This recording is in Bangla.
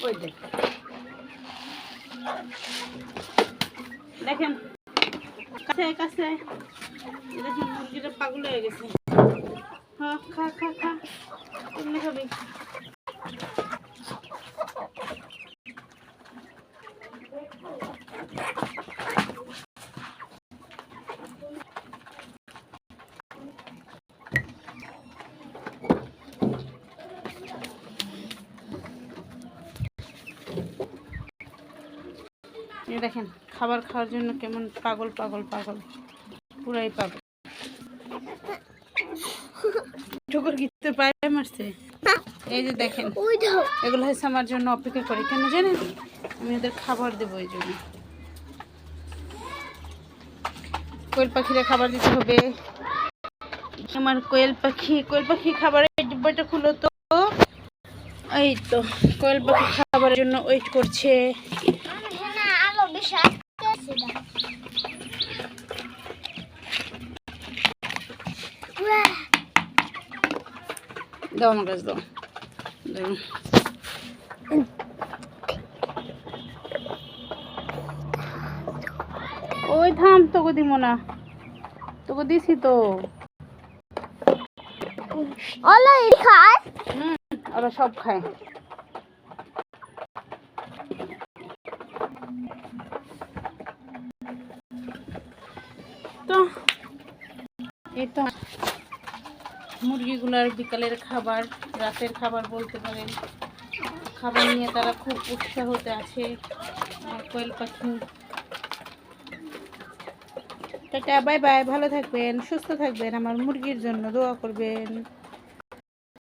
ওই দেখেন কাছে কাছে দেখেন মুরগিটা পাগল হয়ে গেছে। হ্যাঁ খা খা খা এমনি খাবি। দেখেন খাবার খাওয়ার জন্য কেমন পাগল পাগল পাগল, পুরাই পাগল। ঠুকুর গিতে পায়ে মারছে। এই যে দেখেন এগুলো হচ্ছে আমার জন্য অপেক্ষা করে, কেন জানেন? আমি ওদের খাবার দেবো এই জন্য। কোয়েল পাখিরা খাবার দিতে হবে। আমার কোয়েল পাখি খাবারের ডিব্বাটা খুলো তো। এই তো কোয়েল পাখি খাবারের জন্য ওয়েট করছে। দাও আমার কাছে দাও। ওই থাম, তোকে দিব না, তোকে দিছি তো। ওরা সব খায়। তো এই তো মুরগিগুলার বিকালের খাবার, রাতের খাবার বলতে পারেন। খাবার নিয়ে তারা খুব উৎসাহতে আছে। কোয়েল পাখি টাটা, বাই বাই, ভালো থাকবেন, সুস্থ থাকবেন, আমার মুরগির জন্য দোয়া করবেন।